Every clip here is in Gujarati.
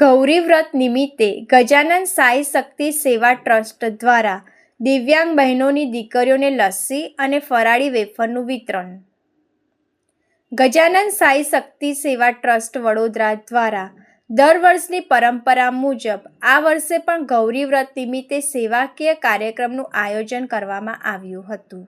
ગૌરી વ્રત નિમિત્તે ગજાનન સાઈ શક્તિ સેવા ટ્રસ્ટ દ્વારા દિવ્યાંગ બહેનોની દીકરીઓને લસ્સી અને ફરાળી વેફરનું વિતરણ. ગજાનન સાઈ શક્તિ સેવા ટ્રસ્ટ વડોદરા દ્વારા દર વર્ષની પરંપરા મુજબ આ વર્ષે પણ ગૌરી વ્રત નિમિત્તે સેવાકીય કાર્યક્રમનું આયોજન કરવામાં આવ્યું હતું.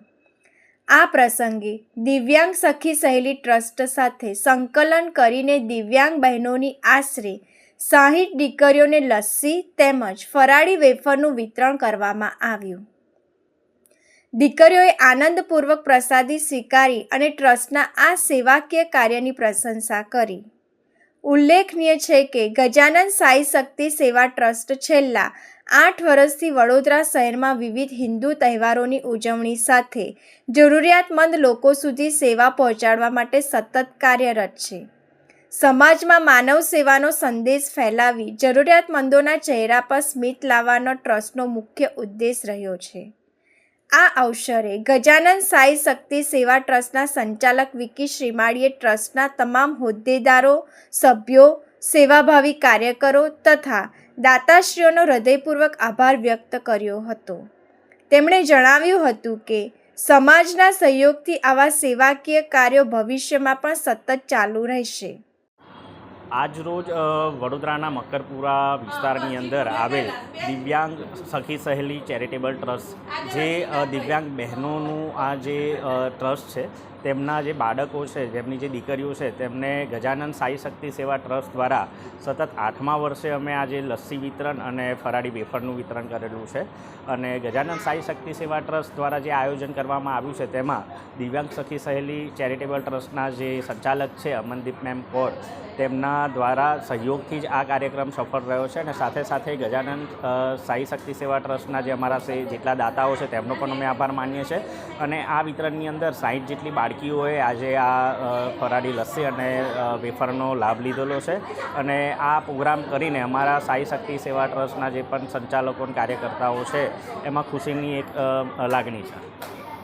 આ પ્રસંગે દિવ્યાંગ સખી સહેલી ટ્રસ્ટ સાથે સંકલન કરીને દિવ્યાંગ બહેનોની આશરે 60 દીકરીઓને લસ્સી તેમજ ફરાળી વેફરનું વિતરણ કરવામાં આવ્યું. દીકરીઓએ આનંદપૂર્વક પ્રસાદી સ્વીકારી અને ટ્રસ્ટના આ સેવાકીય કાર્યની પ્રશંસા કરી. ઉલ્લેખનીય છે કે ગજાનન સાઈ શક્તિ સેવા ટ્રસ્ટ છેલ્લા 8 વર્ષથી વડોદરા શહેરમાં વિવિધ હિન્દુ તહેવારોની ઉજવણી સાથે જરૂરિયાતમંદ લોકો સુધી સેવા પહોંચાડવા માટે સતત કાર્યરત છે. સમાજમાં માનવ સેવાનો સંદેશ ફેલાવી જરૂરિયાતમંદોના ચહેરા પર સ્મિત લાવવાનો ટ્રસ્ટનો મુખ્ય ઉદ્દેશ રહ્યો છે. આ અવસરે ગજાનન સાઈ શક્તિ સેવા ટ્રસ્ટના સંચાલક વિકી શ્રીમાળીએ ટ્રસ્ટના તમામ હોદ્દેદારો, સભ્યો, સેવાભાવી કાર્યકરો તથા દાતાશ્રીઓનો હૃદયપૂર્વક આભાર વ્યક્ત કર્યો હતો. તેમણે જણાવ્યું હતું કે સમાજના સહયોગથી આવા સેવાકીય કાર્યો ભવિષ્યમાં પણ સતત ચાલુ રહેશે. આજરોજ વડોદરાના મકરપુરા વિસ્તારની અંદર આવેલ દિવ્યાંગ સખી સહેલી ચેરિટેબલ ટ્રસ્ટ જે દિવ્યાંગ બહેનોનું આ જે ટ્રસ્ટ છે તેમના જે બાળકો છે, જેમની જે દીકરીઓ છે તેમને ગજાનન સાઈ શક્તિ સેવા ટ્રસ્ટ દ્વારા સતત 8મા વર્ષે અમે આજે લસ્સી વિતરણ અને ફરાળી વેફરનું વિતરણ કરેલું છે. અને ગજાનન સાઈ શક્તિ સેવા ટ્રસ્ટ દ્વારા જે આયોજન કરવામાં આવ્યું છે તેમાં દિવ્યાંગ સખી સહેલી ચેરિટેબલ ટ્રસ્ટના જે સંચાલક છે અમનદીપ મેમ કૌર, તેમના દ્વારા સહયોગથી જ આ કાર્યક્રમ સફળ રહ્યો છે. અને સાથે સાથે ગજાનન સાઈ શક્તિ સેવા ટ્રસ્ટના જે અમારા જેટલા દાતાઓ છે તેમનો પણ અમે આભાર માનીએ છીએ. અને આ વિતરણની અંદર 60 જેટલી બાળકીઓએ આજે આ ફરાળી લસ્સી અને વેફરનો લાભ લીધેલો છે. અને આ પ્રોગ્રામ કરીને અમારા સાઈ શક્તિ સેવા ટ્રસ્ટના જે પણ સંચાલકો અને કાર્યકર્તાઓ છે એમાં ખુશીની એક લાગણી છે.